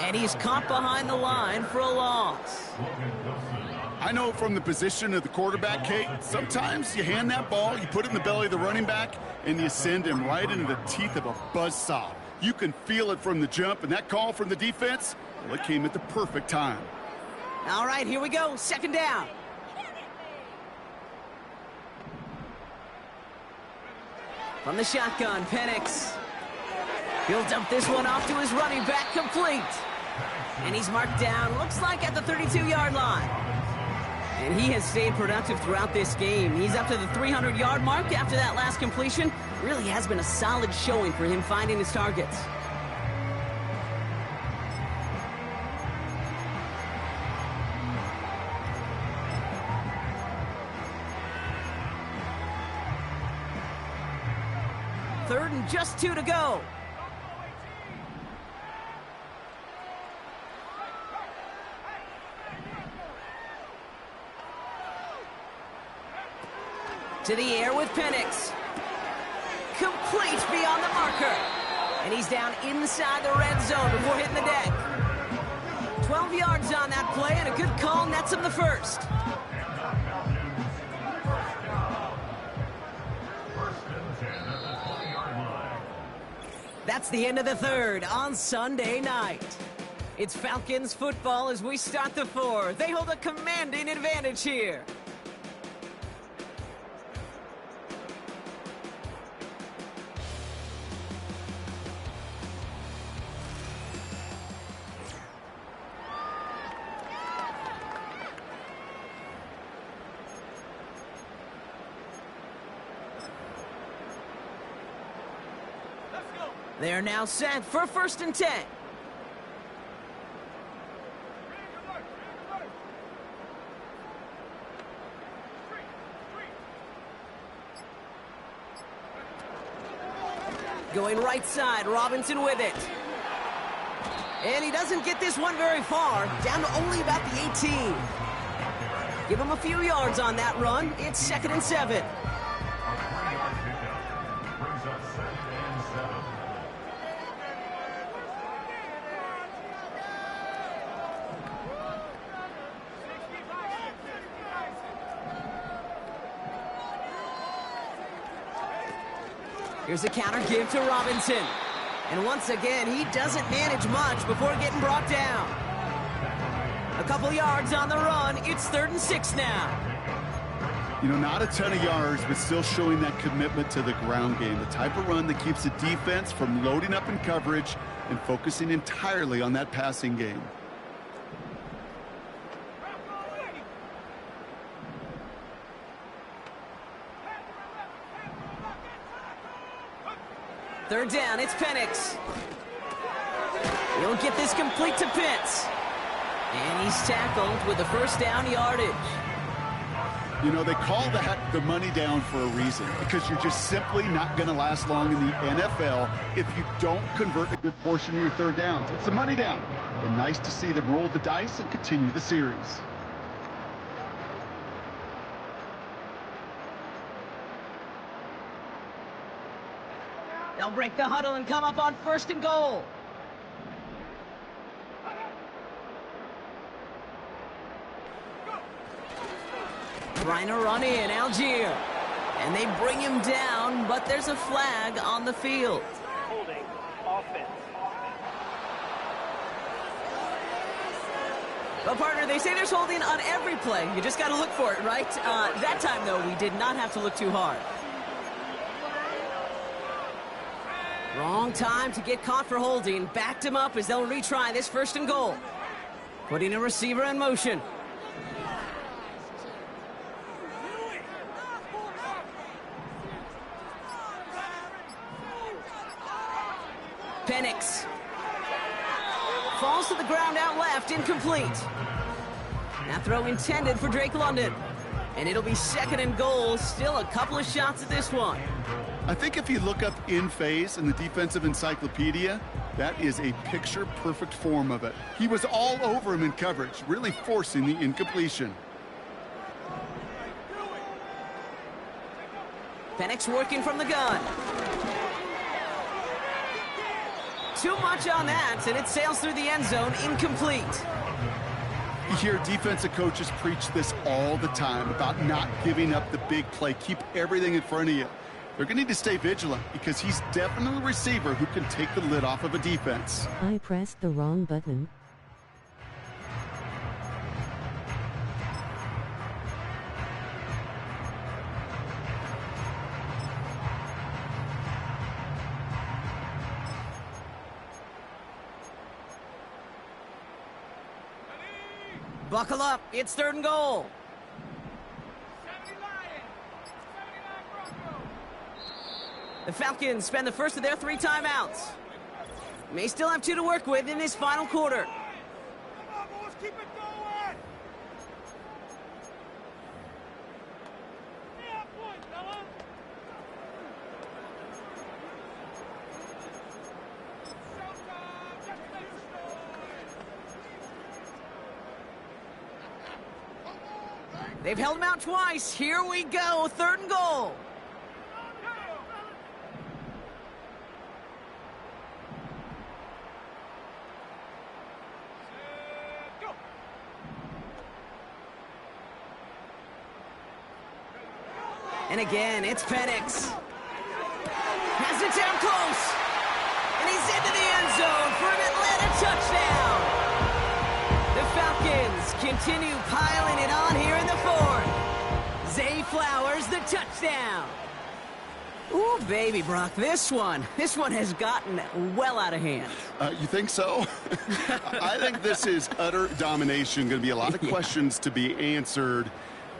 S2: And he's caught behind the line for a loss.
S3: I know from the position of the quarterback, Kate, sometimes you hand that ball, you put it in the belly of the running back, and you send him right into the teeth of a buzzsaw. You can feel it from the jump, and that call from the defense, well, it came at the perfect time.
S2: All right, here we go. 2nd down. From the shotgun, Penix. He'll dump this one off to his running back, complete. And he's marked down, looks like at the 32-yard line. And he has stayed productive throughout this game. He's up to the 300-yard mark after that last completion. Really has been a solid showing for him finding his targets. Third and just 2 to go. To the air with Penix. Complete beyond the marker. And he's down inside the red zone before hitting the deck. 12 yards on that play, and a good call nets him the 1st. That's the end of the 3rd on Sunday night. It's Falcons football as we start the 4th. They hold a commanding advantage here. They're now set for 1st and 10. Going right side, Robinson with it. And he doesn't get this one very far, down to only about the 18. Give him a few yards on that run. It's 2nd and 7. Here's a counter give to Robinson. And once again, he doesn't manage much before getting brought down. A couple yards on the run. It's 3rd and 6 now.
S3: You know, not a ton of yards, but still showing that commitment to the ground game. The type of run that keeps the defense from loading up in coverage and focusing entirely on that passing game.
S2: Third down, it's Penix. He'll get this complete to Pitts. And he's tackled with the first down yardage.
S3: You know, they call that the money down for a reason, because you're just simply not going to last long in the NFL if you don't convert a good portion of your third downs. It's the money down. And nice to see them roll the dice and continue the series.
S2: They'll break the huddle and come up on 1st and goal. Trying to run in, Algier. And they bring him down, but there's a flag on the field.
S5: Holding offense.
S2: Well, partner, they say there's holding on every play. You just got to look for it, right? That time, though, we did not have to look too hard. Wrong time to get caught for holding. Backed him up as they'll retry this 1st and goal. Putting a receiver in motion. Penix. Falls to the ground out left, incomplete. That throw intended for Drake London. And it'll be 2nd and goal, still a couple of shots at this one.
S3: I think if you look up in phase in the defensive encyclopedia, that is a picture-perfect form of it. He was all over him in coverage, really forcing the incompletion.
S2: Penix working from the gun. Too much on that, and it sails through the end zone, incomplete.
S3: You hear defensive coaches preach this all the time about not giving up the big play. Keep everything in front of you. They're going to need to stay vigilant because he's definitely a receiver who can take the lid off of a defense.
S4: I pressed the wrong button.
S2: Buckle up, it's 3rd and goal. The Falcons spend the first of their 3 timeouts. May still have 2 to work with in this final quarter.
S5: Come on, boys, keep it going. Yeah, point, fella. Showtime, just make noise.
S2: They've held him out twice. Here we go, 3rd and goal. And again, it's Penix. Has it down close. And he's into the end zone for an Atlanta touchdown. The Falcons continue piling it on here in the 4th. Zay Flowers, the touchdown. Ooh, baby, Brock, this one has gotten well out of hand.
S3: You think so? I think this is utter domination. Going to be a lot of questions to be answered.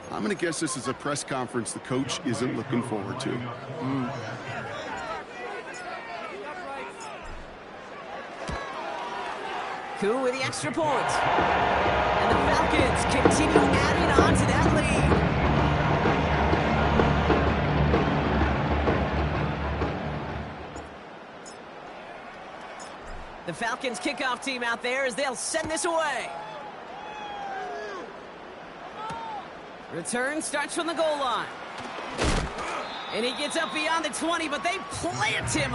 S3: I'm going to guess this is a press conference the coach isn't looking forward to.
S2: Koo with the extra point. And the Falcons continue adding on to that lead. The Falcons kickoff team out there as they'll send this away. Return starts from the goal line. And he gets up beyond the 20, but they plant him.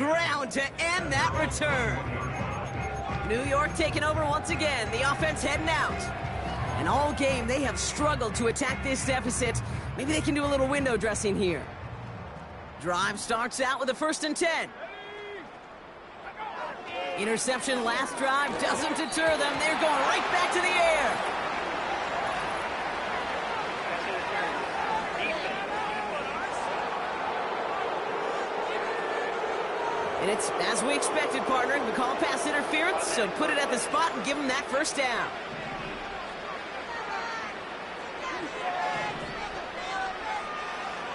S2: ground to end that return. New York taking over once again. The offense heading out. And all game, they have struggled to attack this deficit. Maybe they can do a little window dressing here. Drive starts out with a 1st and 10. Interception last drive doesn't deter them. They're going right back to the air. And it's as we expected, partner. We call pass interference, so put it at the spot and give them that 1st down.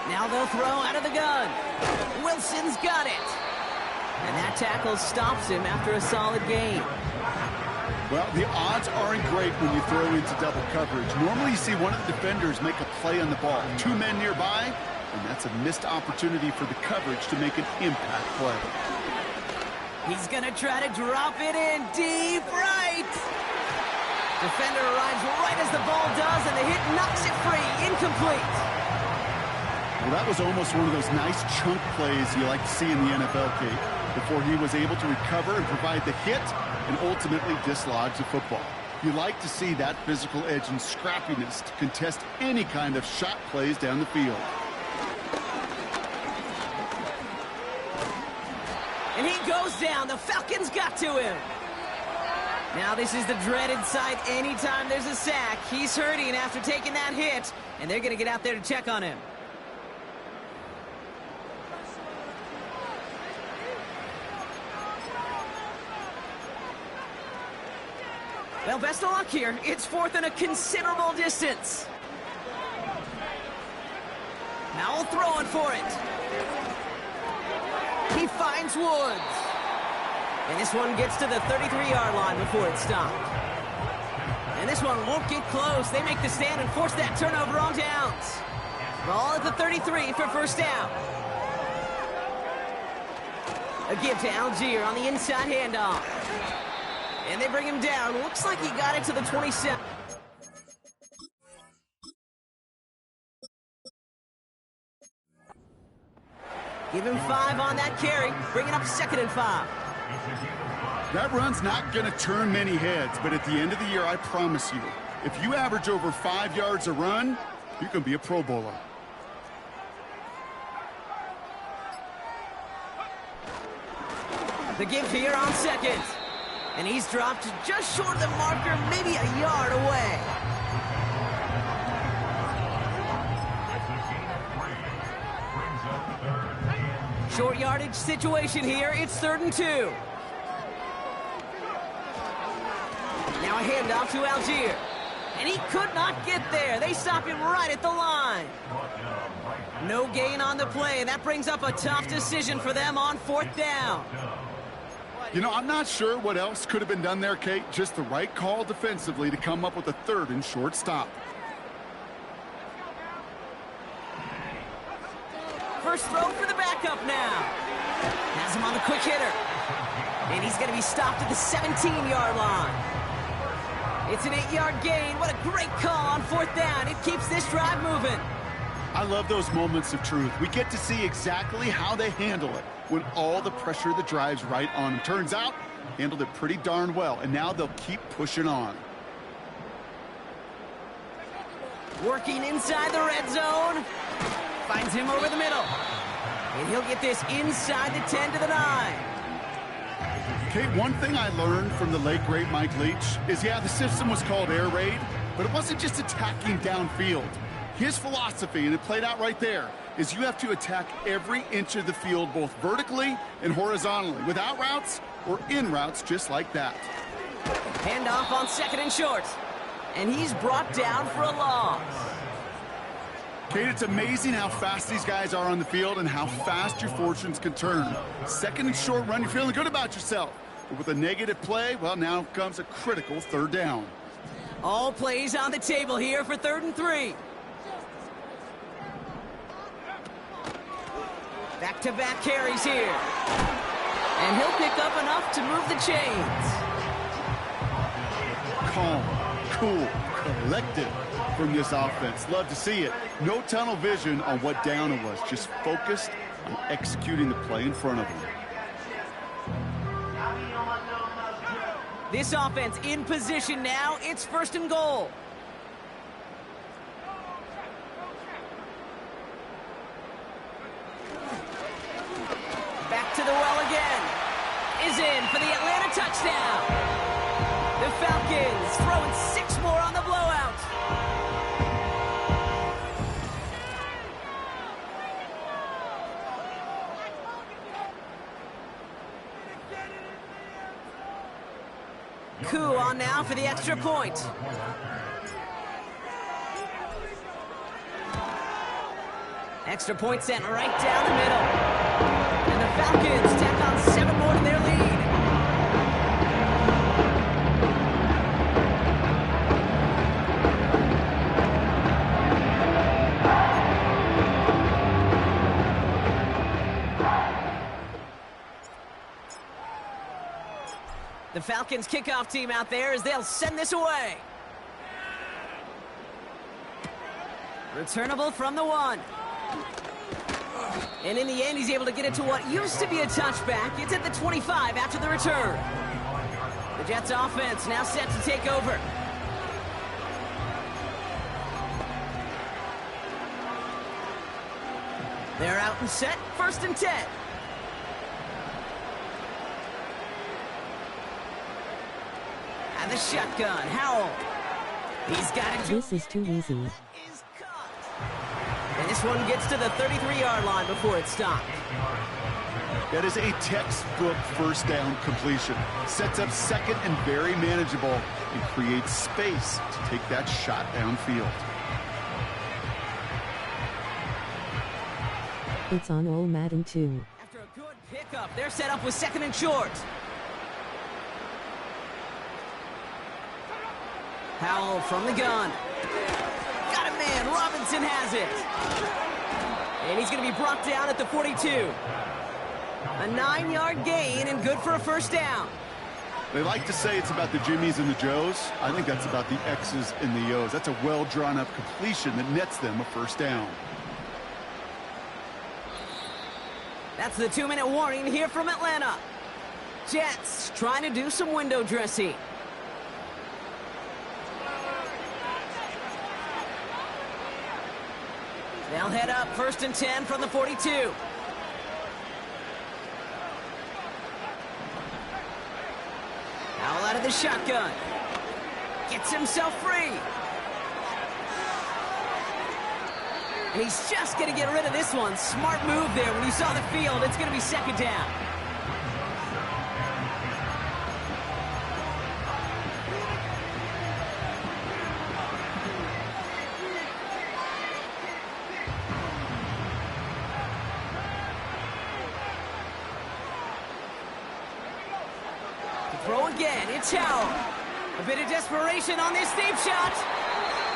S2: Now they'll throw out of the gun. Wilson's got it. And that tackle stops him after a solid gain.
S3: Well, the odds aren't great when you throw into double coverage. Normally you see one of the defenders make a play on the ball. 2 men nearby, and that's a missed opportunity for the coverage to make an impact play.
S2: He's going to try to drop it in deep right. Defender arrives right as the ball does, and the hit knocks it free. Incomplete.
S3: Well, that was almost one of those nice chunk plays you like to see in the NFL, Kate, before he was able to recover and provide the hit and ultimately dislodge the football. You like to see that physical edge and scrappiness to contest any kind of shot plays down the field.
S2: And he goes down. The Falcons got to him. Now this is the dreaded sight anytime there's a sack. He's hurting after taking that hit, and they're going to get out there to check on him. Well, best of luck here. It's 4th and a considerable distance. Now throwing for it. He finds Woods. And this one gets to the 33-yard line before it's stopped. And this one won't get close. They make the stand and force that turnover on downs. Ball at the 33 for 1st down. A give to Algier on the inside handoff. And they bring him down. Looks like he got it to the 27. Give him 5 on that carry. Bring it up 2nd and 5.
S3: That run's not going to turn many heads, but at the end of the year, I promise you, if you average over 5 yards a run, you can be a Pro Bowler.
S2: The give here on 2nd. And he's dropped just short of the marker, maybe a yard away. Short yardage situation here. It's 3rd and 2. Now a handoff to Algier. And he could not get there. They stop him right at the line. No gain on the play. That brings up a tough decision for them on 4th down.
S3: You know, I'm not sure what else could have been done there, Kate. Just the right call defensively to come up with a 3rd and short stop.
S2: First throw for the backup now. Has him on the quick hitter. And he's going to be stopped at the 17-yard line. It's an 8-yard gain. What a great call on 4th down. It keeps this drive moving.
S3: I love those moments of truth. We get to see exactly how they handle it when all the pressure of the drive's right on them. Turns out, handled it pretty darn well, and now they'll keep pushing on.
S2: Working inside the red zone. Finds him over the middle. And he'll get this inside the 10 to the 9.
S3: Kate, one thing I learned from the late, great Mike Leach is, yeah, the system was called air raid, but it wasn't just attacking downfield. His philosophy, and it played out right there, is you have to attack every inch of the field, both vertically and horizontally, without routes or in routes just like that.
S2: Handoff on 2nd and short. And he's brought down for a loss.
S3: Kate, it's amazing how fast these guys are on the field and how fast your fortunes can turn. 2nd and short run, you're feeling good about yourself. But with a negative play, well, now comes a critical 3rd down.
S2: All plays on the table here for 3rd and 3. Back-to-back carries here. And he'll pick up enough to move the chains.
S3: Calm, cool, collected from this offense. Love to see it. No tunnel vision on what down it was. Just focused on executing the play in front of them.
S2: This offense in position now. It's 1st and goal. Back to the well again. Is in for the Atlanta touchdown. The Falcons throwing 6 more on the blowout. Coup on now for the extra point. Extra point sent right down the middle. And the Falcons tack on 7 more to their lead. The Falcons kickoff team out there as they'll send this away. Returnable from the 1. And in the end, he's able to get it to what used to be a touchback. It's at the 25 after the return. The Jets offense now set to take over. They're out and set, 1st and 10. And the shotgun, Howell. He's got it.
S4: This is too easy.
S2: Is caught. And this one gets to the 33-yard line before it's stopped.
S3: That is a textbook 1st down completion. Sets up 2nd and very manageable and creates space to take that shot downfield.
S4: It's on old Madden 2.
S2: After a good pickup, they're set up with 2nd and short. Howell from the gun. Got a man. Robinson has it. And he's going to be brought down at the 42. A 9-yard gain and good for a 1st down.
S3: They like to say it's about the Jimmies and the Joes. I think that's about the X's and the O's. That's a well-drawn-up completion that nets them a 1st down.
S2: That's the 2-minute warning here from Atlanta. Jets trying to do some window dressing. They'll head up 1st and 10 from the 42. Howell out of the shotgun. Gets himself free. And he's just going to get rid of this one. Smart move there. When you saw the field, it's going to be 2nd down. Throw again, it's Howell. A bit of desperation on this deep shot.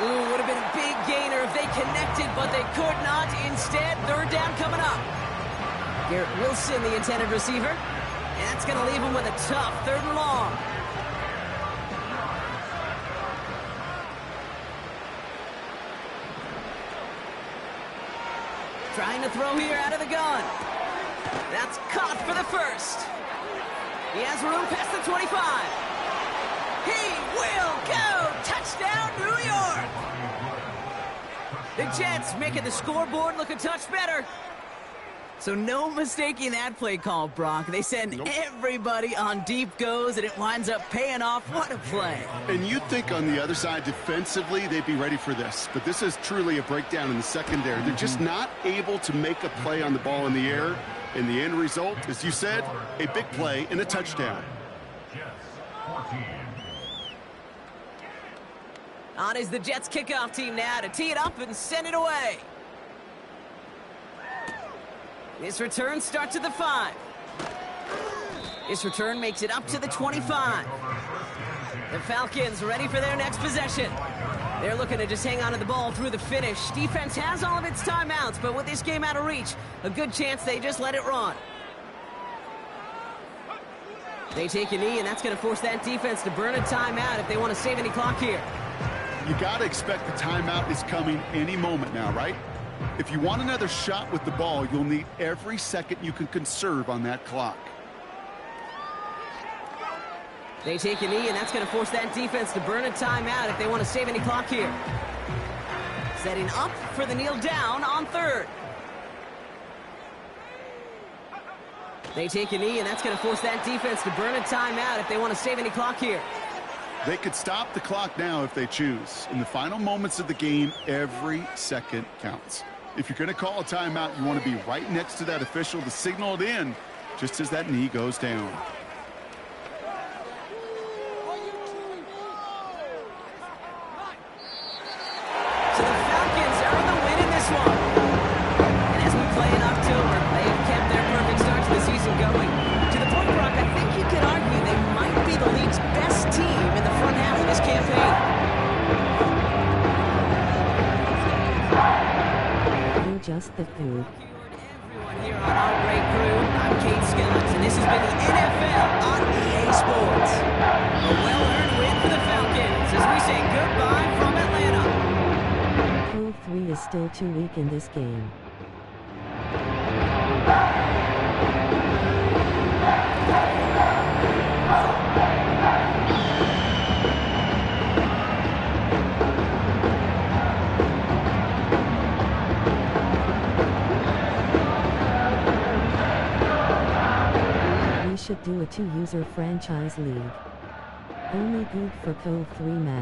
S2: Ooh, would have been a big gainer if they connected, but they could not. Instead, 3rd down coming up. Garrett Wilson, the intended receiver. And that's going to leave him with a tough 3rd and long. Trying to throw here out of the gun. That's caught for the 1st. He has room past the 25. He will go! Touchdown, New York! The Jets making the scoreboard look a touch better. So no mistaking that play call, Brock. They send everybody on deep goes, and it winds up paying off. What a play.
S3: And you'd think on the other side defensively they'd be ready for this. But this is truly a breakdown in the secondary. They're just not able to make a play on the ball in the air. And the end result, as you said, a big play and a touchdown.
S2: On is the Jets kickoff team now to tee it up and send it away. This return starts at the 5. This return makes it up to the 25. The Falcons ready for their next possession. They're looking to just hang on to the ball through the finish. Defense has all of its timeouts, but with this game out of reach, a good chance they just let it run. They take a knee, and that's going to force that defense to burn a timeout if they want to save any clock here.
S3: You got to expect the timeout is coming any moment now, right? If you want another shot with the ball, you'll need every second you can conserve on that clock.
S2: They take a knee, and that's going to force that defense to burn a timeout if they want to save any clock here. Setting up for the kneel down on third. They take a knee, and that's going to force that defense to burn a timeout if they want to save any clock here.
S3: They could stop the clock now if they choose. In the final moments of the game, every second counts. If you're going to call a timeout, you want to be right next to that official to signal it in just as that knee goes down.
S2: So the Falcons earn the win in this one. And as we play in October, they have kept their perfect start to the season going. To the point, Brock, I think you could argue they might be the league's best team in the front half of this campaign.
S4: You're just the food.
S2: Everyone here on our great crew, I'm Kate Scott, and this has been the NFL on EA Sports. A well-earned win for the Falcons as we say goodbye from Atlanta.
S4: Cove 3 is still too weak in this game. We should do a 2-user franchise league. Only good for Cove 3 Max.